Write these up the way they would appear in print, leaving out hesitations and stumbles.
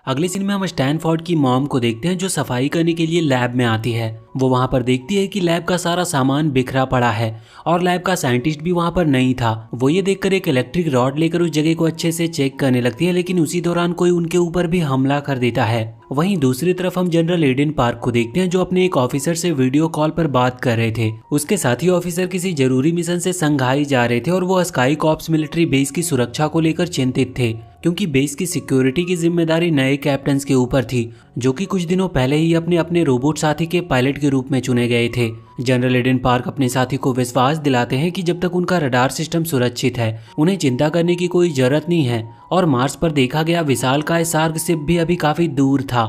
अगले सीन में हम स्टैनफोर्ड की मॉम को देखते हैं जो सफाई करने के लिए लैब में आती है। वो वहां पर देखती है कि लैब का सारा सामान बिखरा पड़ा है और लैब का साइंटिस्ट भी वहां पर नहीं था। वो ये देखकर एक इलेक्ट्रिक रॉड लेकर उस जगह को अच्छे से चेक करने लगती है, लेकिन उसी दौरान कोई उनके ऊपर भी हमला कर देता है। वहीं दूसरी तरफ हम जनरल एडन पार्क को देखते हैं जो अपने एक ऑफिसर से वीडियो कॉल पर बात कर रहे थे। उसके साथी ऑफिसर किसी जरूरी मिशन से संघाई जा रहे थे और वो स्काई कॉर्प्स मिलिट्री बेस की सुरक्षा को लेकर चिंतित थे, क्योंकि बेस की सिक्योरिटी की जिम्मेदारी नए कैप्टन के ऊपर थी, जो कि कुछ दिनों पहले ही अपने अपने रोबोट साथी के पायलट के रूप में चुने गए थे। जनरल एडन पार्क अपने साथी को विश्वास दिलाते हैं कि जब तक उनका रडार सिस्टम सुरक्षित है उन्हें चिंता करने की कोई जरूरत नहीं है, और मार्स पर देखा गया विशालकाय सार्ग शिप भी अभी काफी दूर था।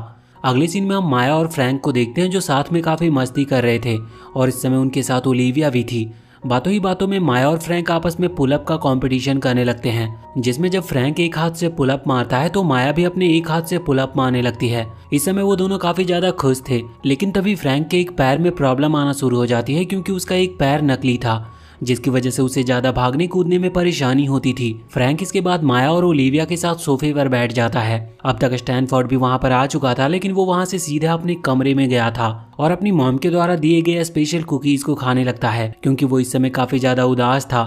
अगले सीन में हम माया और फ्रैंक को देखते हैं जो साथ में काफी मस्ती कर रहे थे, और इस समय उनके साथ ओलिविया भी थी। बातों ही बातों में माया और फ्रैंक आपस में पुलअप का कंपटीशन करने लगते हैं, जिसमें जब फ्रैंक एक हाथ से पुलअप मारता है तो माया भी अपने एक हाथ से पुलअप मारने लगती है। इस समय वो दोनों काफी ज्यादा खुश थे, लेकिन तभी फ्रैंक के एक पैर में प्रॉब्लम आना शुरू हो जाती है, क्योंकि उसका एक पैर नकली था, जिसकी वजह से उसे ज्यादा भागने कूदने में परेशानी होती थी। फ्रैंक इसके बाद माया और ओलिविया के साथ सोफे पर बैठ जाता है। अब तक स्टैनफोर्ड भी वहां पर आ चुका था, लेकिन वो वहां से सीधा अपने कमरे में गया था और अपनी मॉम के द्वारा दिए गए स्पेशल कुकीज को खाने लगता है, क्योंकि वो इस समय काफी ज्यादा उदास था।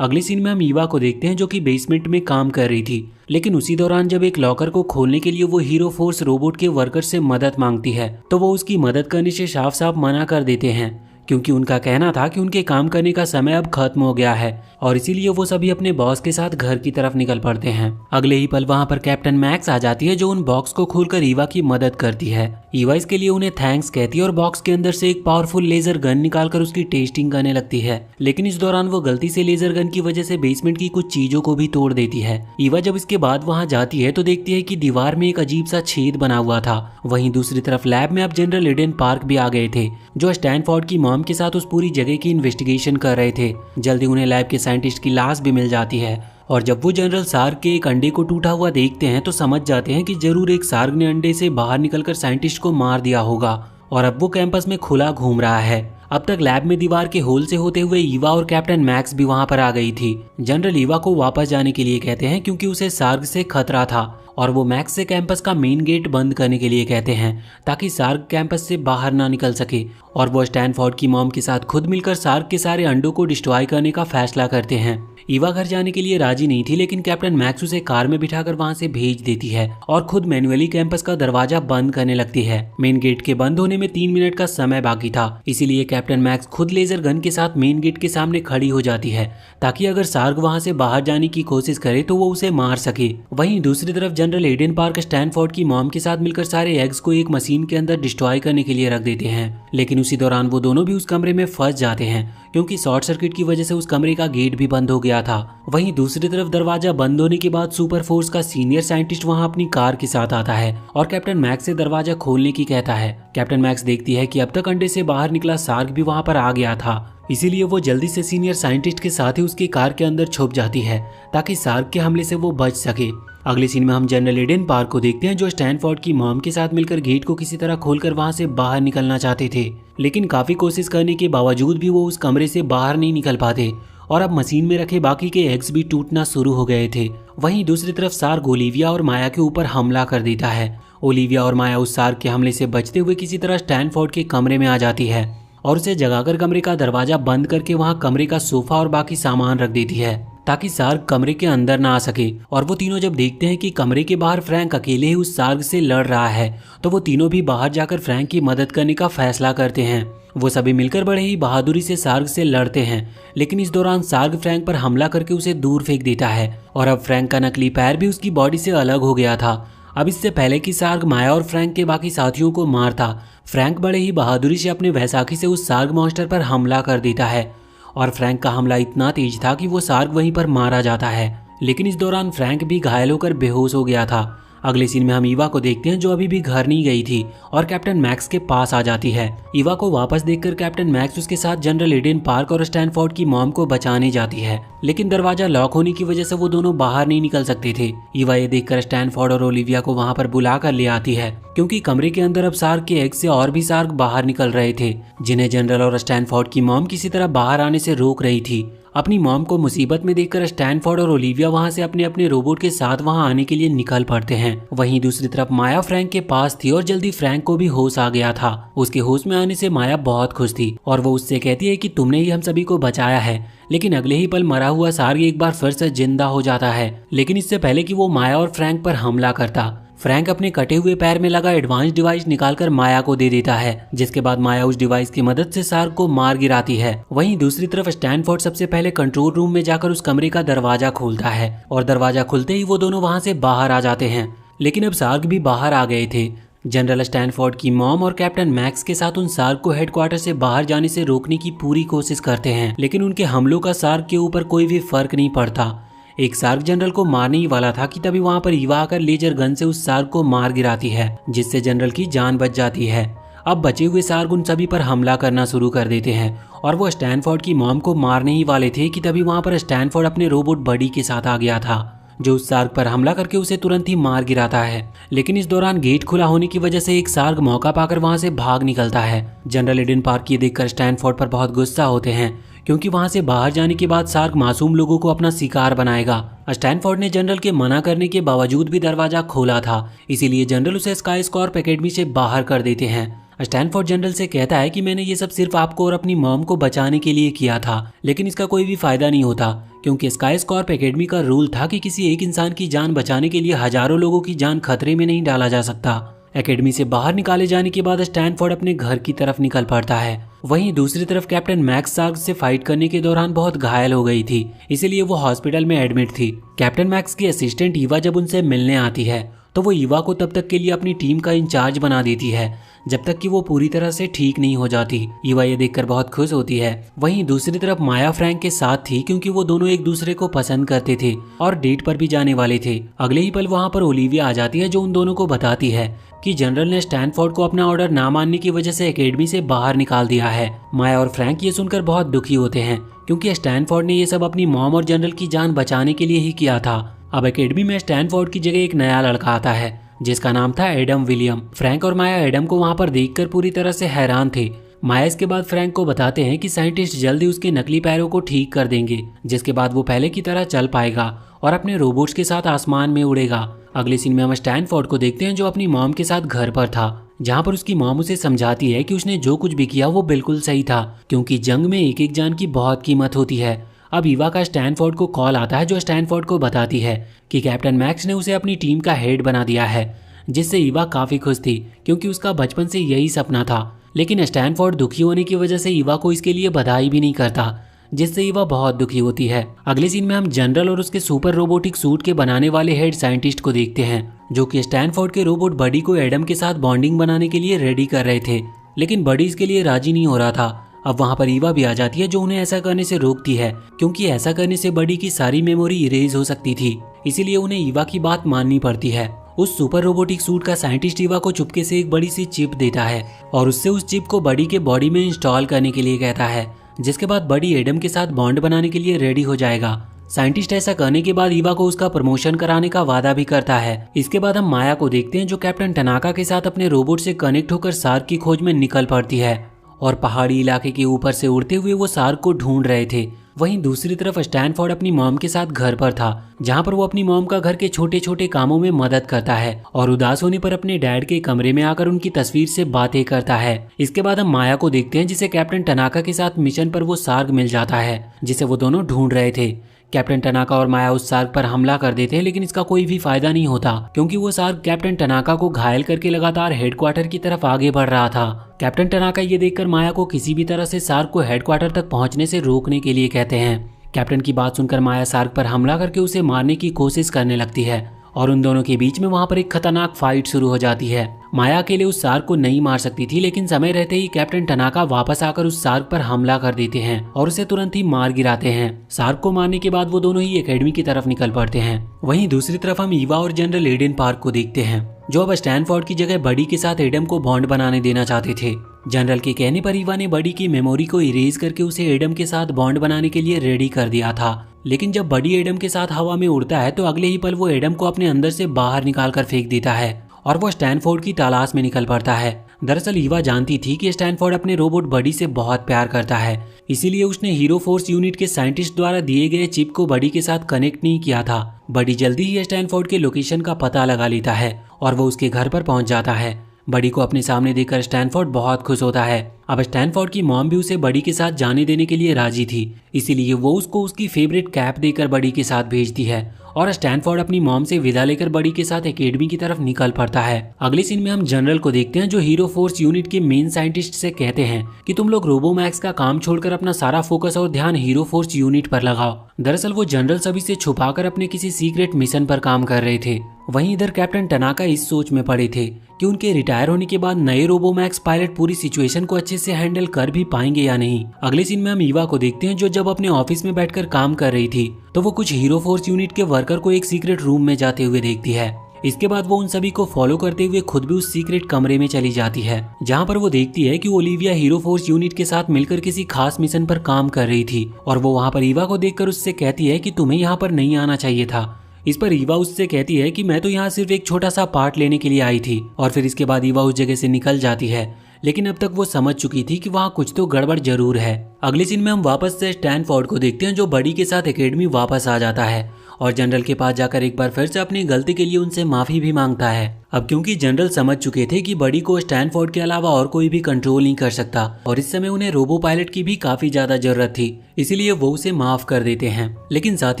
अगले सीन में हम ईवा को देखते हैं जो कि बेसमेंट में काम कर रही थी, लेकिन उसी दौरान जब एक लॉकर को खोलने के लिए वो हीरो फोर्स रोबोट के वर्कर से मदद मांगती है तो वो उसकी मदद करने से साफ साफ मना कर देते हैं, क्योंकि उनका कहना था कि उनके काम करने का समय अब खत्म हो गया है, और इसीलिए वो सभी अपने बॉस के साथ घर की तरफ निकल पड़ते हैं। अगले ही पल वहां पर कैप्टन मैक्स आ जाती है जो उन बॉक्स को खोलकर ईवा की मदद करती है। ईवा इसके लिए उन्हें थैंक्स कहती है और बॉक्स के अंदर से एक पावरफुल लेजर गन निकालकर उसकी टेस्टिंग करने लगती है, लेकिन इस दौरान वो गलती से लेजर गन की वजह से बेसमेंट की कुछ चीजों को भी तोड़ देती है। ईवा जब इसके बाद वहां जाती है तो देखती है कि दीवार में एक अजीब सा छेद बना हुआ था। वहीं दूसरी तरफ लैब में अब जनरल एडन पार्क भी आ गए थे, जो स्टैनफोर्ड की मॉम के साथ उस पूरी जगह की इन्वेस्टिगेशन कर रहे थे। जल्दी उन्हें लैब के साइंटिस्ट की लाश भी मिल जाती है, और जब वो जनरल सार्ग के एक अंडे को टूटा हुआ देखते हैं तो समझ जाते हैं कि जरूर एक सार्ग ने अंडे से बाहर निकलकर साइंटिस्ट को मार दिया होगा, और अब वो कैंपस में खुला घूम रहा है। अब तक लैब में दीवार के होल से होते हुए ईवा और कैप्टन मैक्स भी वहां पर आ गई थी। जनरल ईवा को वापस जाने के लिए कहते हैं क्योंकि उसे सार्ग से खतरा था, और वो मैक्स से कैंपस का मेन गेट बंद करने के लिए कहते हैं ताकि सार्ग कैंपस से बाहर ना निकल सके, और वो स्टैनफोर्ड की मॉम के साथ खुद मिलकर सार्ग के सारे अंडों को डिस्ट्रॉय करने का फैसला करते हैं। ईवा घर जाने के लिए राजी नहीं थी, लेकिन कैप्टन मैक्स उसे कार में बिठाकर वहां से भेज देती है और खुद मैन्युअली कैंपस का दरवाजा बंद करने लगती है। मेन गेट के बंद होने में 3 मिनट का समय बाकी था, इसीलिए कैप्टन मैक्स खुद लेजर गन के साथ मेन गेट के सामने खड़ी हो जाती है ताकि अगर सार्ग वहां से बाहर जाने की कोशिश करे तो वो उसे मार सके। वहीं दूसरी तरफ जनरल एडन पार्क स्टैनफोर्ड की मॉम के साथ मिलकर सारे एग्स को एक मशीन के अंदर डिस्ट्रॉय करने के लिए रख देते हैं, लेकिन उसी दौरान वो दोनों भी उस कमरे में फंस जाते हैं, क्योंकि शॉर्ट सर्किट की वजह से उस कमरे का गेट भी बंद हो गया था। वहीं दूसरी तरफ दरवाजा बंद होने के बाद सुपर फोर्स का सीनियर साइंटिस्ट वहां अपनी कार के साथ आता है और कैप्टन मैक्स से दरवाजा खोलने की कहता है। कैप्टन मैक्स देखती है कि अब तक अंडे से बाहर निकला सार्ग भी वहां पर आ गया था, इसीलिए वो जल्दी से सीनियर साइंटिस्ट के साथ ही उसकी कार के अंदर छुप जाती है ताकि सार्ग के हमले से वो बच सके। अगले सीन में हम जनरल एडन पार्क को देखते हैं जो स्टैनफोर्ड की मॉम के साथ मिलकर गेट को किसी तरह खोलकर वहां से बाहर निकलना चाहते थे, लेकिन काफी कोशिश करने के बावजूद भी वो उस कमरे से बाहर नहीं निकल पाते, और अब मशीन में रखे बाकी के एग्स भी टूटना शुरू हो गए थे। वहीं दूसरी तरफ सार्ग ओलिविया और माया के ऊपर हमला कर देता है। ओलिविया और माया उस सार्ग के हमले से बचते हुए किसी तरह स्टैनफोर्ड के कमरे में आ जाती है और उसे जगाकर कमरे का दरवाजा बंद करके वहां कमरे का सोफा और बाकी सामान रख देती है ताकि सार्ग कमरे के अंदर ना आ सके। और वो तीनों जब देखते हैं कि कमरे के बाहर फ्रैंक अकेले ही उस सार्ग से लड़ रहा है तो वो तीनों भी बाहर जाकर फ्रैंक की मदद करने का फैसला करते हैं। वो सभी मिलकर बड़े ही बहादुरी से सार्ग से लड़ते हैं, लेकिन इस दौरान सार्ग फ्रैंक पर हमला करके उसे दूर फेंक देता है, और अब फ्रैंक का नकली पैर भी उसकी बॉडी से अलग हो गया था। अब इससे पहले कि सार्ग माया और फ्रैंक के बाकी साथियों को मारता, फ्रैंक बड़े ही बहादुरी से अपने वैसाखी से उस सार्ग मॉन्स्टर पर हमला कर देता है, और फ्रैंक का हमला इतना तेज था कि वो सार्ग वहीं पर मारा जाता है, लेकिन इस दौरान फ्रैंक भी घायल होकर बेहोश हो गया था। अगले सीन में हम ईवा को देखते हैं जो अभी भी घर नहीं गई थी और कैप्टन मैक्स के पास आ जाती है। ईवा को वापस देखकर कैप्टन मैक्स उसके साथ जनरल एडन पार्क और स्टैनफोर्ड की मॉम को बचाने जाती है, लेकिन दरवाजा लॉक होने की वजह से वो दोनों बाहर नहीं निकल सकते थे। ईवा ये देखकर स्टैनफोर्ड और ओलिविया को वहां पर बुला कर ले आती है, क्योंकि कमरे के अंदर अब सार्ग के एग से और भी सार्ग बाहर निकल रहे थे, जिन्हें जनरल और स्टैनफोर्ड की मॉम किसी तरह बाहर आने से रोक रही थी। अपनी मॉम को मुसीबत में देखकर स्टैनफोर्ड और ओलिविया वहां से अपने अपने रोबोट के साथ वहां आने के लिए निकल पड़ते हैं। वहीं दूसरी तरफ माया फ्रैंक के पास थी और जल्दी फ्रैंक को भी होश आ गया था। उसके होश में आने से माया बहुत खुश थी और वो उससे कहती है कि तुमने ही हम सभी को बचाया है। लेकिन अगले ही पल मरा हुआ सार्ग एक बार फिर से जिंदा हो जाता है, लेकिन इससे पहले कि वो माया और फ्रैंक पर हमला करता, फ्रैंक अपने कटे हुए पैर में लगा एडवांस डिवाइस निकालकर माया को दे देता है, जिसके बाद माया उस डिवाइस की मदद से सार्ग को मार गिराती है। वहीं दूसरी तरफ स्टैनफोर्ड सबसे पहले कंट्रोल रूम में जाकर उस कमरे का दरवाजा खोलता है और दरवाजा खुलते ही वो दोनों वहां से बाहर आ जाते हैं। लेकिन अब सार्ग भी बाहर आ गए थे। जनरल स्टैनफोर्ड की मॉम और कैप्टन मैक्स के साथ उन सार्ग को हेडक्वार्टर से बाहर जाने से रोकने की पूरी कोशिश करते हैं, लेकिन उनके हमलों का सार्ग के ऊपर कोई भी फर्क नहीं पड़ता। एक सार्ग जनरल को मारने ही वाला था कि तभी वहां पर ईवा आकर लेजर गन से उस सार्ग को मार गिराती है, जिससे जनरल की जान बच जाती है। अब बचे हुए सार्ग उन सभी पर हमला करना शुरू कर देते हैं और वो स्टैनफोर्ड की मॉम को मारने ही वाले थे कि तभी वहां पर स्टैनफोर्ड अपने रोबोट बडी के साथ आ गया था, जो उस सार्ग पर हमला करके उसे तुरंत ही मार गिराता है। लेकिन इस दौरान गेट खुला होने की वजह से एक सार्ग मौका पाकर वहां से भाग निकलता है। जनरल एडन पार्क ये देखकर स्टैनफोर्ड पर बहुत गुस्सा होते हैं, क्योंकि वहां से बाहर जाने के बाद सार्ग मासूम लोगों को अपना शिकार बनाएगा। स्टैनफोर्ड ने जनरल के मना करने के बावजूद भी दरवाजा खोला था, इसीलिए जनरल उसे स्काई स्कॉर्प एकेडमी से बाहर कर देते हैं। स्टैनफोर्ड जनरल से कहता है कि मैंने ये सब सिर्फ आपको और अपनी मॉम को बचाने के लिए किया था, लेकिन इसका कोई भी फायदा नहीं होता, क्योंकि स्काई स्कॉर्प एकेडमी का रूल था कि किसी एक इंसान की जान बचाने के लिए हजारों लोगों की जान खतरे में नहीं डाला जा सकता। एकेडमी से बाहर निकाले जाने के बाद स्टैनफोर्ड अपने घर की तरफ निकल पड़ता है। वहीं दूसरी तरफ कैप्टन मैक्स सार्ग से फाइट करने के दौरान बहुत घायल हो गई थी, इसीलिए वो हॉस्पिटल में एडमिट थी। कैप्टन मैक्स की असिस्टेंट ईवा जब उनसे मिलने आती है तो वो ईवा को तब तक के लिए अपनी टीम का इंचार्ज बना देती है, जब तक कि वो पूरी तरह से ठीक नहीं हो जाती। ईवा ये देखकर बहुत खुश होती है। वहीं दूसरी तरफ माया फ्रैंक के साथ थी, क्योंकि वो दोनों एक दूसरे को पसंद करते थे और डेट पर भी जाने वाले थे। अगले ही पल वहां पर ओलिविया आ जाती है, जो उन दोनों को बताती है कि जनरल ने स्टैनफोर्ड को अपना ऑर्डर ना मानने की वजह से एकेडमी से बाहर निकाल दिया है। माया और फ्रैंक ये सुनकर बहुत दुखी होते हैं, क्योंकि स्टैनफोर्ड ने ये सब अपनी मॉम और जनरल की जान बचाने के लिए ही किया था। अब एकेडमी में स्टैनफोर्ड की जगह एक नया लड़का आता है, जिसका नाम था एडम विलियम। फ्रैंक और माया एडम को वहां पर देखकर पूरी तरह से हैरान थे। माया इसके बाद फ्रैंक को बताते हैं कि साइंटिस्ट जल्दी उसके नकली पैरों को ठीक कर देंगे, जिसके बाद वो पहले की तरह चल पाएगा और अपने रोबोट्स के साथ आसमान में उड़ेगा। अगले सीन में हम स्टैनफोर्ड को देखते हैं, जो अपनी मॉम के साथ घर पर था, जहाँ पर उसकी मॉम उसे समझाती है कि उसने जो कुछ भी किया वो बिल्कुल सही था, क्योंकि जंग में एक एक जान की बहुत कीमत होती है। अब ईवा का स्टैनफोर्ड को कॉल आता है, जो स्टैनफोर्ड को बताती है कि कैप्टन मैक्स ने उसे अपनी टीम का हेड बना दिया है, जिससे ईवा काफी खुश थी, क्योंकि उसका बचपन से यही सपना था। लेकिन स्टैनफोर्ड दुखी होने की वजह से ईवा को इसके लिए बधाई भी नहीं करता, जिससे ईवा बहुत दुखी होती है। अगले सीन में हम जनरल और उसके सुपर रोबोटिक सूट के बनाने वाले हेड साइंटिस्ट को देखते हैं, जो कि स्टैनफोर्ड के रोबोट बडी को एडम के साथ बॉन्डिंग बनाने के लिए रेडी कर रहे थे, लेकिन बडी इसके लिए राजी नहीं हो रहा था। अब वहां पर ईवा भी आ जाती है, जो उन्हें ऐसा करने से रोकती है, क्योंकि ऐसा करने से बडी की सारी मेमोरी इरेज हो सकती थी, इसीलिए उन्हें ईवा की बात माननी पड़ती है। उस सुपर रोबोटिक सूट का साइंटिस्ट ईवा को चुपके से एक बड़ी सी चिप देता है और उससे उस चिप को बडी के बॉडी में इंस्टॉल करने के लिए कहता है, जिसके बाद बडी एडम के साथ बॉन्ड बनाने के लिए रेडी हो जाएगा। साइंटिस्ट ऐसा करने के बाद ईवा को उसका प्रमोशन कराने का वादा भी करता है। इसके बाद हम माया को देखते हैं, जो कैप्टन टनाका के साथ अपने रोबोट से कनेक्ट होकर सार्ग की खोज में निकल पड़ती है और पहाड़ी इलाके के ऊपर से उड़ते हुए वो सार्ग को ढूंढ रहे थे। वहीं दूसरी तरफ स्टैनफोर्ड अपनी मॉम के साथ घर पर था, जहां पर वो अपनी मॉम का घर के छोटे छोटे कामों में मदद करता है और उदास होने पर अपने डैड के कमरे में आकर उनकी तस्वीर से बातें करता है। इसके बाद हम माया को देखते हैं, जिसे कैप्टन टनाका के साथ मिशन पर वो सार्ग मिल जाता है, जिसे वो दोनों ढूंढ रहे थे। कैप्टन टनाका और माया उस सार्ग पर हमला कर देते हैं, लेकिन इसका कोई भी फायदा नहीं होता, क्योंकि वो सार्ग कैप्टन टनाका को घायल करके लगातार हेडक्वार्टर की तरफ आगे बढ़ रहा था। कैप्टन टनाका ये देखकर माया को किसी भी तरह से सार्ग को हेडक्वार्टर तक पहुंचने से रोकने के लिए कहते हैं। कैप्टन की बात सुनकर माया सार्ग पर हमला करके उसे मारने की कोशिश करने लगती है और उन दोनों के बीच में वहां पर एक खतरनाक फाइट शुरू हो जाती है। माया अकेले उस सार्ग को नहीं मार सकती थी, लेकिन समय रहते ही कैप्टन टनाका वापस आकर उस सार्ग पर हमला कर देते हैं और उसे तुरंत ही मार गिराते हैं। सार्ग को मारने के बाद वो दोनों ही एकेडमी की तरफ निकल पड़ते हैं। वहीं दूसरी तरफ हम ईवा और जनरल एडन पार्क को देखते हैं, जो अब स्टैनफोर्ड की जगह बडी के साथ एडम को बॉन्ड बनाने देना चाहते थे। जनरल के कहने पर ईवा ने बडी की मेमोरी को इरेज करके उसे एडम के साथ बॉन्ड बनाने के लिए रेडी कर दिया था, लेकिन जब बडी एडम के साथ हवा में उड़ता है तो अगले ही पल वो एडम को अपने अंदर से बाहर निकाल कर फेंक देता है और वो स्टैनफोर्ड की तलाश में निकल पड़ता है। दरअसल ईवा जानती थी कि स्टैनफोर्ड अपने रोबोट बडी से बहुत प्यार करता है, इसीलिए उसने हीरो फोर्स यूनिट के साइंटिस्ट द्वारा दिए गए चिप को बडी के साथ कनेक्ट नहीं किया था। बडी जल्दी ही स्टैनफोर्ड के लोकेशन का पता लगा लेता है और वो उसके घर पर पहुंच जाता है। बडी को अपने सामने देखकर स्टैनफोर्ड बहुत खुश होता है। अब स्टैनफोर्ड की मॉम भी उसे बडी के साथ जाने देने के लिए राजी थी, इसीलिए वो उसको उसकी फेवरेट कैप देकर बडी के साथ भेजती है और स्टैनफोर्ड अपनी मॉम से विदा लेकर बडी के साथ एकेडमी की तरफ निकल पड़ता है। अगले सीन में हम जनरल को देखते हैं जो हीरो फोर्स यूनिट के मेन साइंटिस्ट से कहते हैं कि तुम लोग रोबोमैक्स का काम छोड़कर अपना सारा फोकस और ध्यान हीरो फोर्स यूनिट पर लगाओ। दरअसल वो जनरल सभी से छुपाकर अपने किसी सीक्रेट मिशन पर काम कर रहे थे। वहीं इधर कैप्टन टनाका इस सोच में पड़े थे कि उनके रिटायर होने के बाद नए रोबोमैक्स पायलट पूरी सिचुएशन को अच्छे से हैंडल कर भी पाएंगे या नहीं। अगले सीन में हम ईवा को देखते हैं जो जब अपने ऑफिस में बैठकर काम कर रही थी तो वो कुछ हीरो फोर्स यूनिट के वर्कर को एक सीक्रेट रूम में जाते हुए देखती है। इसके बाद वो उन सभी को फॉलो करते हुए खुद भी उस सीक्रेट कमरे में चली जाती है, जहाँ पर वो देखती है कि ओलिविया हीरो फोर्स यूनिट के साथ मिलकर किसी खास मिशन पर काम कर रही थी और वो वहाँ पर ईवा को देखकर उससे कहती है कि तुम्हें यहाँ पर नहीं आना चाहिए था। इस पर ईवा उससे कहती है कि मैं तो यहाँ सिर्फ एक छोटा सा पार्ट लेने के लिए आई थी और फिर इसके बाद ईवा उस जगह से निकल जाती है, लेकिन अब तक वो समझ चुकी थी कि वहाँ कुछ तो गड़बड़ जरूर है। अगले सीन में हम वापस से स्टैनफोर्ड को देखते हैं जो बडी के साथ एकेडमी वापस आ जाता है और जनरल के पास जाकर एक बार फिर से अपनी गलती के लिए उनसे माफी भी मांगता है। अब क्योंकि जनरल समझ चुके थे कि बडी को स्टैनफोर्ड के अलावा और कोई भी कंट्रोल नहीं कर सकता और इस समय उन्हें रोबो पायलट की भी काफी ज्यादा जरूरत थी, इसीलिए वो उसे माफ कर देते हैं। लेकिन साथ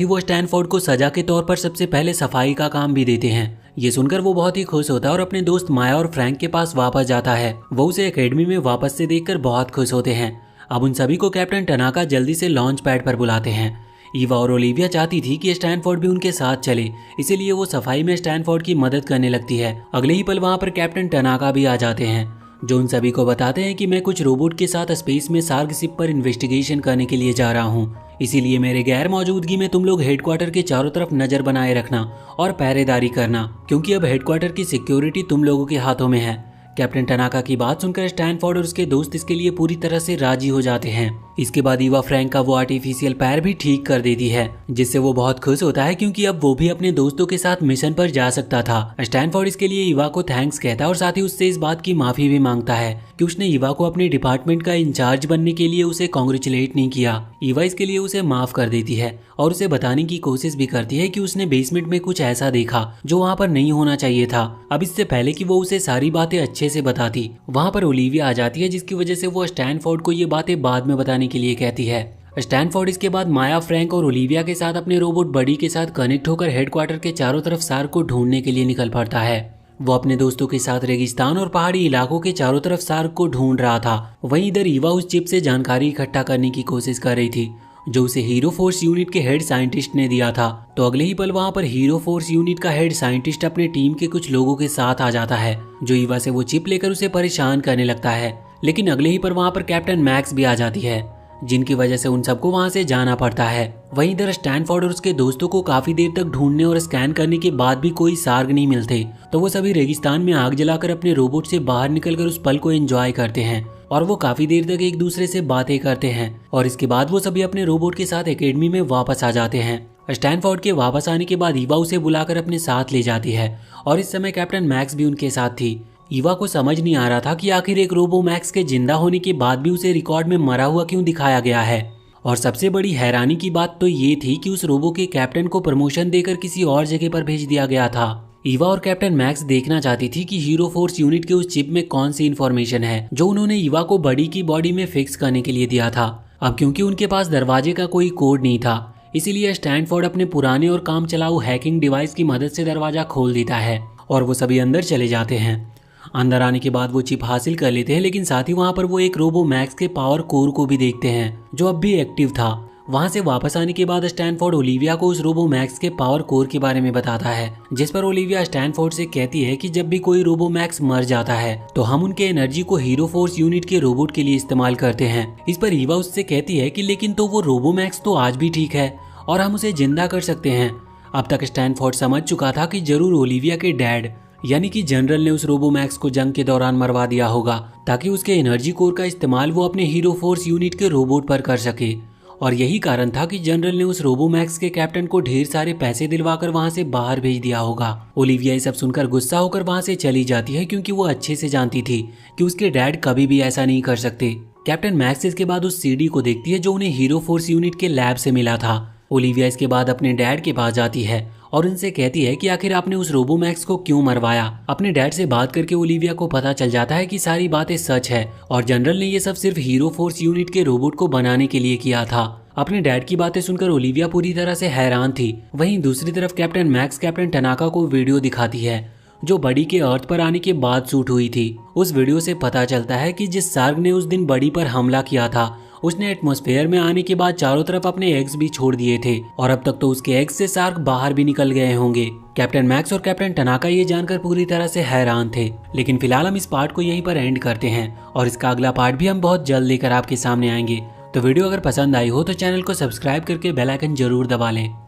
ही वो स्टैनफोर्ड को सजा के तौर पर सबसे पहले सफाई का काम भी देते हैं। ये सुनकर वो बहुत ही खुश होता है और अपने दोस्त माया और फ्रैंक के पास वापस जाता है। वो उसे एकेडमी में वापस से देखकर बहुत खुश होते हैं। अब उन सभी को कैप्टन टनाका जल्दी से लॉन्च पैड पर बुलाते हैं। ईवा और ओलिविया चाहती थी कि स्टैनफोर्ड भी उनके साथ चले, इसीलिए वो सफाई में स्टैनफोर्ड की मदद करने लगती है। अगले ही पल वहाँ पर कैप्टन टनाका भी आ जाते हैं जो उन सभी को बताते हैं कि मैं कुछ रोबोट के साथ स्पेस में सार्ग शिप पर इन्वेस्टिगेशन करने के लिए जा रहा हूँ, इसीलिए मेरे गैर मौजूदगी में तुम लोग हेडक्वार्टर के चारों तरफ नजर बनाए रखना और पहरेदारी करना, क्योंकि अब हेडक्वार्टर की सिक्योरिटी तुम लोगों के हाथों में है। कैप्टन टनाका की बात सुनकर स्टैनफोर्ड और उसके दोस्त इसके लिए पूरी तरह से राजी हो जाते हैं। इसके बाद ईवा फ्रैंक का वो आर्टिफिशियल पैर भी ठीक कर देती है, जिससे वो बहुत खुश होता है क्योंकि अब वो भी अपने दोस्तों के साथ मिशन पर जा सकता था। स्टैनफोर्ड इसके लिए ईवा को थैंक्स कहता है और साथ ही उससे इस बात की माफी भी मांगता है कि उसने ईवा को अपने डिपार्टमेंट का इंचार्ज बनने के लिए उसे कॉन्ग्रेचुलेट नहीं किया। ईवा इसके लिए उसे माफ कर देती है और उसे बताने की कोशिश भी करती है कि उसने बेसमेंट में कुछ ऐसा देखा जो वहाँ पर नहीं होना चाहिए था। अब इससे पहले कि वो उसे सारी बातें अच्छे से बताती, वहाँ पर ओलिविया आ जाती है, जिसकी वजह से वो स्टैनफोर्ड को ये बातें बाद में बताने के लिए कहती है। स्टैनफोर्ड इसके बाद माया, फ्रैंक और ओलिविया के साथ अपने रोबोट बडी के साथ कनेक्ट होकर हेडक्वार्टर के चारों तरफ सार्ग को ढूंढने के लिए निकल पड़ता है। वो अपने दोस्तों के साथ रेगिस्तान और पहाड़ी इलाकों के चारों तरफ सार्ग को ढूंढ रहा था। वहीं इधर ईवा उस चिप से जानकारी इकट्ठा करने की कोशिश कर रही थी जो उसे हीरो फोर्स यूनिट के हेड साइंटिस्ट ने दिया था। तो अगले ही पल वहाँ पर हीरो फोर्स यूनिट का हेड साइंटिस्ट अपने टीम के कुछ लोगों के साथ आ जाता है जो ईवा से वो चिप लेकर उसे परेशान करने लगता है। लेकिन अगले ही पर वहाँ पर कैप्टन मैक्स भी आ जाती है, जिनकी वजह से उन सबको वहाँ से जाना पड़ता है। वहीं इधर स्टैनफोर्ड और उसके दोस्तों को काफी देर तक ढूंढने और स्कैन करने के बाद भी कोई सार्ग नहीं मिलते, तो वो सभी रेगिस्तान में आग जलाकर अपने रोबोट से बाहर निकलकर उस पल को एंजॉय करते हैं और वो काफी देर तक एक दूसरे से बातें करते हैं और इसके बाद वो सभी अपने रोबोट के साथ एकेडमी में वापस आ जाते हैं। स्टैनफोर्ड के वापस आने के बाद ईवा उसे बुलाकर अपने साथ ले जाती है और इस समय कैप्टन मैक्स भी उनके साथ थी। ईवा को समझ नहीं आ रहा था कि आखिर एक रोबो मैक्स के जिंदा होने के बाद भी उसे रिकॉर्ड में मरा हुआ क्यों दिखाया गया है। और सबसे बड़ी हैरानी की बात तो ये थी कि उस रोबो के कैप्टन को प्रमोशन देकर किसी और जगह पर भेज दिया गया था। ईवा और कैप्टन मैक्स देखना चाहती थी कि हीरो फोर्स यूनिट के उस चिप में कौन सी इन्फॉर्मेशन है जो उन्होंने ईवा को बडी की बॉडी में फिक्स करने के लिए दिया था। अब क्योंकि उनके पास दरवाजे का कोई कोड नहीं था, इसीलिए स्टैनफोर्ड अपने पुराने और काम चलाऊ हैकिंग डिवाइस की मदद से दरवाजा खोल देता है और वो सभी अंदर चले जाते हैं। अंदर आने के बाद वो चिप हासिल कर लेते हैं, लेकिन साथ ही वहाँ पर वो एक रोबो मैक्स के पावर कोर को भी देखते हैं जो अब भी एक्टिव था। वहाँ से वापस आने के बाद स्टैनफोर्ड ओलिविया को उस रोबो मैक्स के पावर कोर के बारे में बताता है, जिस पर ओलिविया स्टैनफोर्ड से कहती है कि जब भी कोई रोबो मैक्स मर जाता है तो हम उनके एनर्जी को हीरो फोर्स यूनिट के रोबोट के लिए इस्तेमाल करते हैं। इस पर ईवा उससे कहती है कि लेकिन तो वो रोबो मैक्स तो आज भी ठीक है और हम उसे जिंदा कर सकते हैं। अब तक स्टैनफोर्ड समझ चुका था कि जरूर ओलिविया के डैड यानी कि जनरल ने उस रोबो मैक्स को जंग के दौरान मरवा दिया होगा ताकि उसके एनर्जी कोर का इस्तेमाल वो अपने हीरो फोर्स यूनिट के रोबोट पर कर सके और यही कारण था कि जनरल ने उस रोबोमैक्स के कैप्टन को ढेर सारे पैसे दिलवाकर वहां से बाहर भेज दिया होगा। ओलिविया ये सब सुनकर गुस्सा होकर वहां से चली जाती है, क्योंकि वो अच्छे से जानती थी कि उसके डैड कभी भी ऐसा नहीं कर सकते। कैप्टन मैक्स इसके बाद उस सीडी को देखती है जो उन्हें हीरो फोर्स यूनिट के लैब से मिला था। ओलिविया इसके बाद अपने डैड के पास जाती है और उनसे कहती है कि आखिर आपने उस रोबोमैक्स को क्यों मरवाया। अपने डैड से बात करके ओलिविया को पता चल जाता है कि सारी बातें सच है और जनरल ने ये सब सिर्फ हीरो फोर्स यूनिट के रोबोट को बनाने के लिए किया था। अपने डैड की बातें सुनकर ओलिविया पूरी तरह से हैरान थी। वहीं दूसरी तरफ कैप्टन मैक्स कैप्टन टनाका को वीडियो दिखाती है जो बडी के अर्थ पर आने के बाद शूट हुई थी। उस वीडियो से पता चलता है कि जिस शार्क ने उस दिन बडी पर हमला किया था उसने एटमॉस्फेयर में आने के बाद चारों तरफ अपने एग्स भी छोड़ दिए थे और अब तक तो उसके एग्स से शार्क बाहर भी निकल गए होंगे। कैप्टन मैक्स और कैप्टन टनाका ये जानकर पूरी तरह से हैरान थे। लेकिन फिलहाल हम इस पार्ट को यहीं पर एंड करते हैं और इसका अगला पार्ट भी हम बहुत जल्द लेकर आपके सामने आएंगे। तो वीडियो अगर पसंद आई हो तो चैनल को सब्सक्राइब करके बेल आइकन जरूर दबा लें।